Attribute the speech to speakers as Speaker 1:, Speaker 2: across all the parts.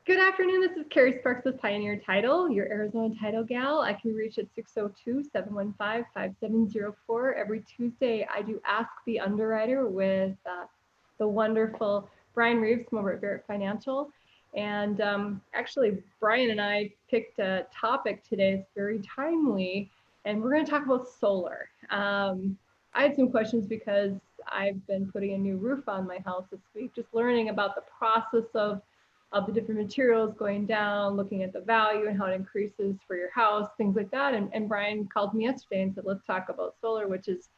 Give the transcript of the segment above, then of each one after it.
Speaker 1: Good afternoon. This is Carrie Sparks with Pioneer Title, your Arizona title gal. I can reach at 602-715-5704. Every Tuesday, I do Ask the Underwriter with the wonderful Brian Reeve from over at Barrett Financial. And actually, Brian and I picked a topic today. It's very timely, and we're going to talk about solar. I had some questions because I've been putting a new roof on my house this week, just learning about the process of the different materials going down, looking at the value and how it increases for your house, things like that. And Brian called me yesterday and said, let's talk about solar, which is,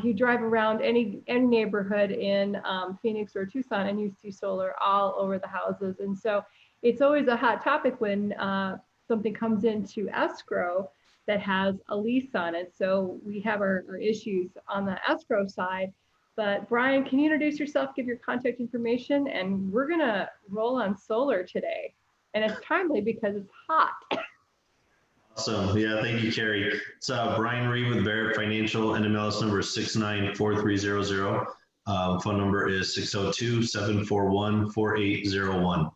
Speaker 1: you drive around any neighborhood in Phoenix or Tucson and you see solar all over the houses. And so it's always a hot topic when something comes into escrow that has a lease on it. So we have our issues on the escrow side. But Brian, can you introduce yourself, give your contact information, and we're gonna roll on solar today. And it's timely because it's hot.
Speaker 2: Awesome. Yeah, thank you, Carrie. It's Brian Reeve with Barrett Financial, and MLS number is 694300. Phone number is 602-741-4801.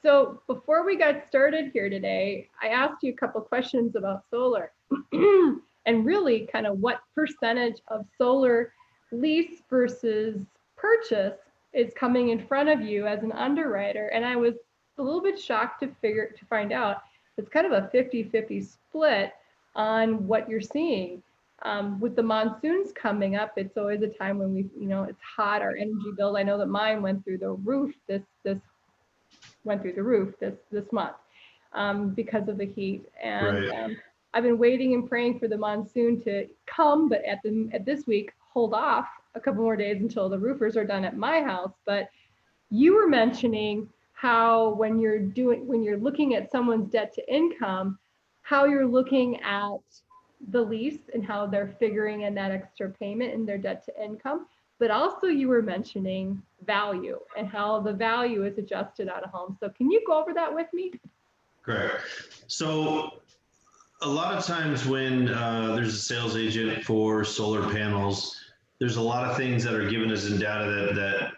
Speaker 1: So before we got started here today, I asked you a couple questions about solar and really kind of what percentage of solar lease versus purchase is coming in front of you as an underwriter. And I was a little bit shocked to find out it's kind of a 50-50 split on what you're seeing. With the monsoons coming up, it's always a time when it's hot, our energy bill. I know that mine went through the roof this month because of the heat. And
Speaker 2: Right.
Speaker 1: I've been waiting and praying for the monsoon to come, but at this week, hold off a couple more days until the roofers are done at my house. But you were mentioning how when you're looking at someone's debt to income, how you're looking at the lease and how they're figuring in that extra payment in their debt to income. But also you were mentioning value and how the value is adjusted on a home. So can you go over that with me?
Speaker 2: Correct. So a lot of times when there's a sales agent for solar panels, there's a lot of things that are given us in data that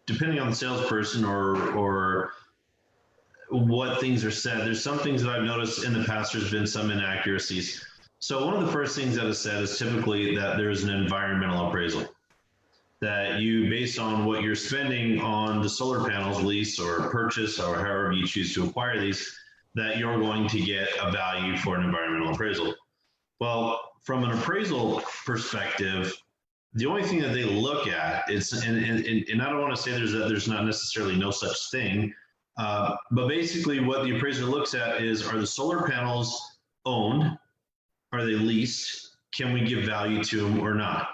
Speaker 2: depending on the salesperson or what things are said, there's some things that I've noticed in the past, there's been some inaccuracies. So one of the first things that is said is typically that there's an environmental appraisal. That you, based on what you're spending on the solar panels lease or purchase or however you choose to acquire these, that you're going to get a value for an environmental appraisal. Well, from an appraisal perspective, the only thing that they look at is, and I don't want to say there's not necessarily no such thing, but basically what the appraiser looks at is, are the solar panels owned? Are they leased? Can we give value to them or not?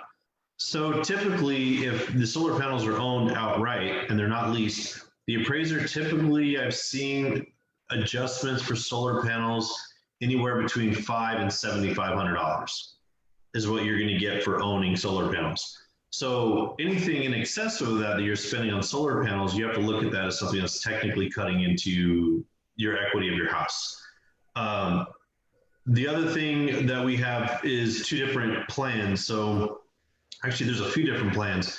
Speaker 2: So typically, if the solar panels are owned outright and they're not leased, the appraiser typically, I've seen adjustments for solar panels anywhere between $500 and $7,500 is what you're going to get for owning solar panels. So anything in excess of that you're spending on solar panels, you have to look at that as something that's technically cutting into your equity of your house. The other thing that we have is two different plans. So actually, there's a few different plans.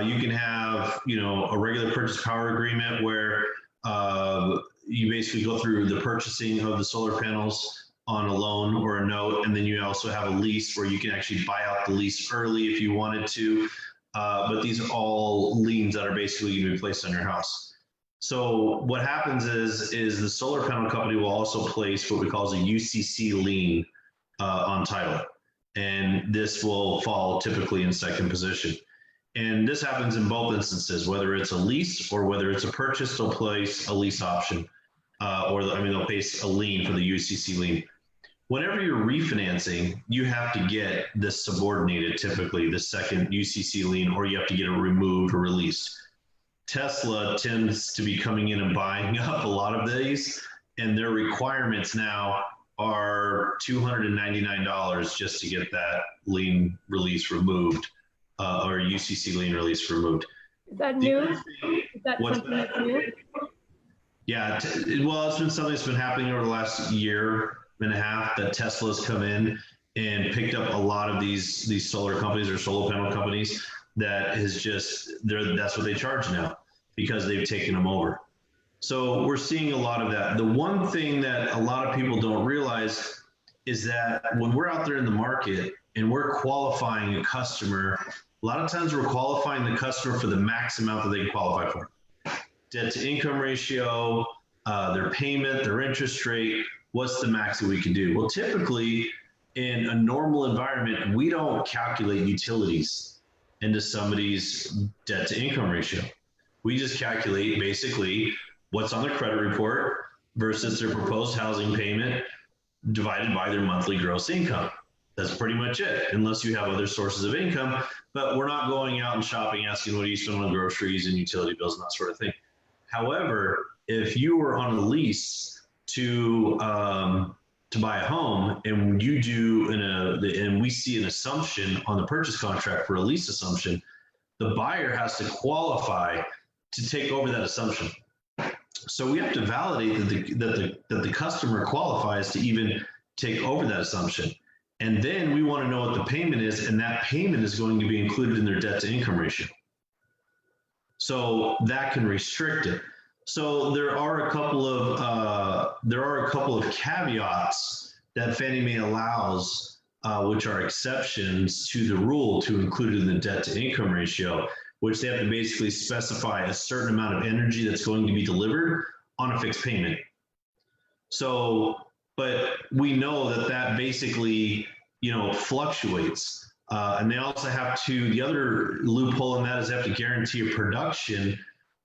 Speaker 2: You can have, a regular purchase power agreement where you basically go through the purchasing of the solar panels on a loan or a note, and then you also have a lease where you can actually buy out the lease early if you wanted to. But these are all liens that are basically going to be placed on your house. So what happens is the solar panel company will also place what we call a UCC lien on title. And this will fall typically in second position. And this happens in both instances, whether it's a lease or whether it's a purchase, they'll place a lease option, they'll place a lien for the UCC lien. Whenever you're refinancing, you have to get this subordinated, typically the second UCC lien, or you have to get it removed or released. Tesla tends to be coming in and buying up a lot of these, and their requirements now are $299 just to get that lien release removed, or UCC lien release removed.
Speaker 1: Is that new? Is that something that's new?
Speaker 2: Yeah, well, it's been something that's been happening over the last year and a half that Tesla's come in and picked up a lot of these solar companies or solar panel companies that is just, that's what they charge now because they've taken them over. So we're seeing a lot of that. The one thing that a lot of people don't realize is that when we're out there in the market and we're qualifying a customer, a lot of times we're qualifying the customer for the max amount that they can qualify for. Debt to income ratio, their payment, their interest rate, what's the max that we can do? Well, typically in a normal environment, we don't calculate utilities into somebody's debt to income ratio. We just calculate basically what's on their credit report versus their proposed housing payment divided by their monthly gross income. That's pretty much it, unless you have other sources of income. But we're not going out and shopping, asking what do you spend on groceries and utility bills and that sort of thing. However, if you were on a lease to buy a home, and you do and we see an assumption on the purchase contract for a lease assumption, the buyer has to qualify to take over that assumption. So we have to validate that the customer qualifies to even take over that assumption. And then we want to know what the payment is, and that payment is going to be included in their debt to income ratio. So that can restrict it. So there are a couple of caveats that Fannie Mae allows, which are exceptions to the rule to include in the debt to income ratio, which they have to basically specify a certain amount of energy that's going to be delivered on a fixed payment. So, but we know that basically, fluctuates. And they also have to, the other loophole in that is they have to guarantee a production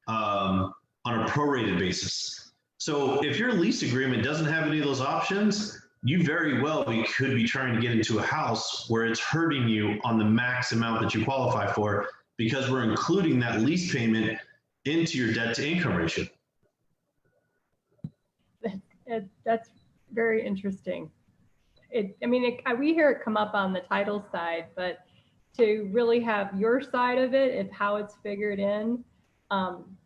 Speaker 2: on a prorated basis. So if your lease agreement doesn't have any of those options, you very well could be trying to get into a house where it's hurting you on the max amount that you qualify for, because we're including that lease payment into your debt to income ratio.
Speaker 1: That's very interesting. We hear it come up on the title side, but to really have your side of it, of how it's figured in,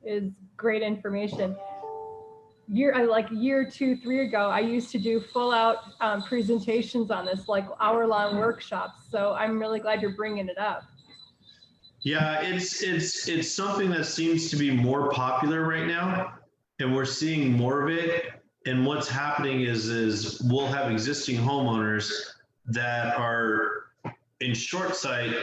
Speaker 1: is great information. Like a year, 2, 3 ago, I used to do full out presentations on this, like hour-long workshops. So I'm really glad you're bringing it up.
Speaker 2: Yeah, it's something that seems to be more popular right now, and we're seeing more of it. And what's happening is we'll have existing homeowners that are in short sight.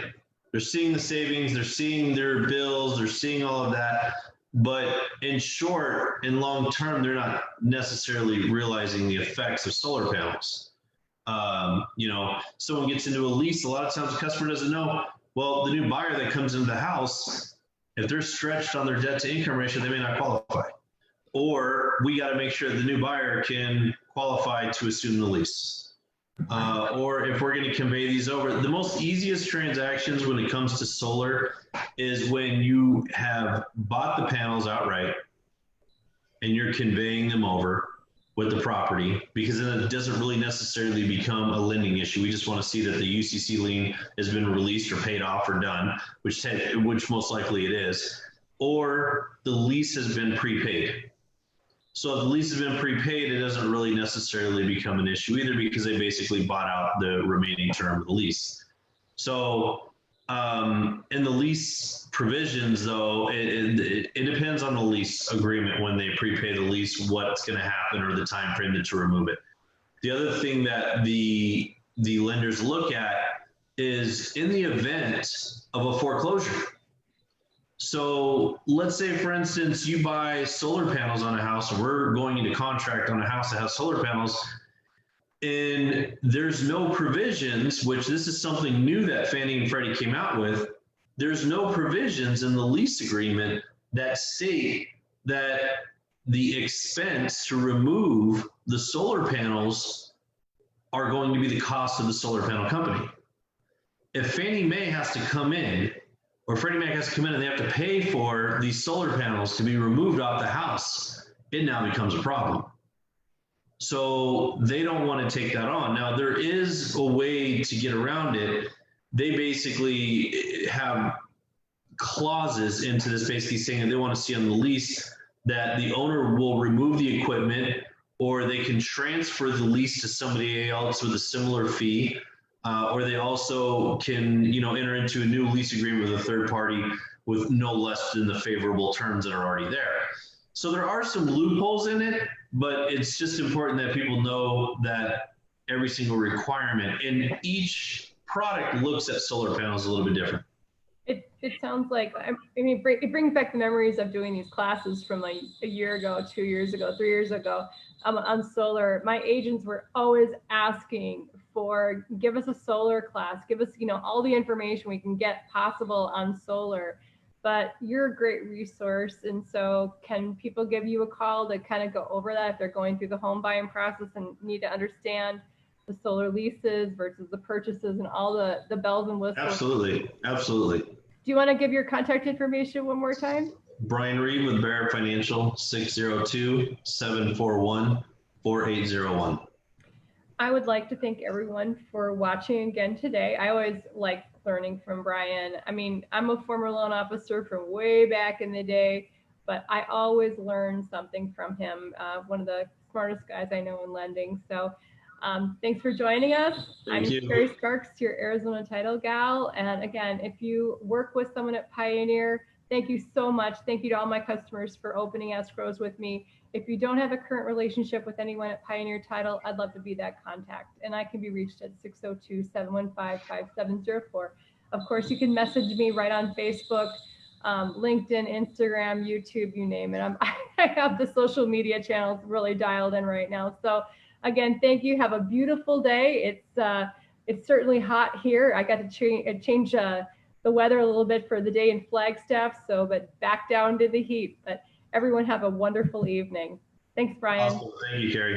Speaker 2: They're seeing the savings, they're seeing their bills, they're seeing all of that. But in short and long term, they're not necessarily realizing the effects of solar panels. Someone gets into a lease, a lot of times the customer doesn't know, well, the new buyer that comes into the house, if they're stretched on their debt to income ratio, they may not qualify. Or we got to make sure the new buyer can qualify to assume the lease. Or if we're going to convey these over, the most easiest transactions when it comes to solar is when you have bought the panels outright and you're conveying them over with the property, because then it doesn't really necessarily become a lending issue. We just want to see that the UCC lien has been released or paid off or done, which most likely it is, or the lease has been prepaid. So if the lease has been prepaid, it doesn't really necessarily become an issue either, because they basically bought out the remaining term of the lease. So in the lease provisions, though, it depends on the lease agreement when they prepay the lease, what's going to happen or the time frame to remove it. The other thing that the lenders look at is in the event of a foreclosure. So let's say, for instance, you buy solar panels on a house, or we're going into contract on a house that has solar panels, and there's no provisions, which this is something new that Fannie and Freddie came out with. There's no provisions in the lease agreement that state that the expense to remove the solar panels are going to be the cost of the solar panel company. If Fannie Mae has to come in, or Freddie Mac has to come in and they have to pay for these solar panels to be removed off the house, it now becomes a problem. So they don't want to take that on. Now, there is a way to get around it. They basically have clauses into this, basically saying that they want to see on the lease that the owner will remove the equipment, or they can transfer the lease to somebody else with a similar fee. Or they also can, enter into a new lease agreement with a third party with no less than the favorable terms that are already there. So there are some loopholes in it, but it's just important that people know that every single requirement in each product looks at solar panels a little bit different.
Speaker 1: It sounds like, I mean, it brings back the memories of doing these classes from like a year ago, 2 years ago, 3 years ago, on solar. My agents were always asking for, give us a solar class, give us, all the information we can get possible on solar. But you're a great resource. And so can people give you a call to kind of go over that if they're going through the home buying process and need to understand the solar leases versus the purchases and all the bells and whistles?
Speaker 2: Absolutely. Absolutely.
Speaker 1: Do you want to give your contact information one more time?
Speaker 2: Brian Reeve with Barrett Financial, 602-741-4801.
Speaker 1: I would like to thank everyone for watching again today. I always like learning from Brian. I mean, I'm a former loan officer from way back in the day, but I always learn something from him. One of the smartest guys I know in lending. So thanks for joining us.
Speaker 2: Thank you.
Speaker 1: Carrie Sparks, your Arizona title gal. And again, if you work with someone at Pioneer, thank you so much. Thank you to all my customers for opening escrows with me. If you don't have a current relationship with anyone at Pioneer Title, I'd love to be that contact. And I can be reached at 602-715-5704. Of course, you can message me right on Facebook, LinkedIn, Instagram, YouTube, you name it. I have the social media channels really dialed in right now. So again, thank you. Have a beautiful day. It's certainly hot here. I got to change the weather a little bit for the day in Flagstaff. So, but back down to the heat. But everyone have a wonderful evening. Thanks, Brian.
Speaker 2: Awesome. Thank you, Carrie.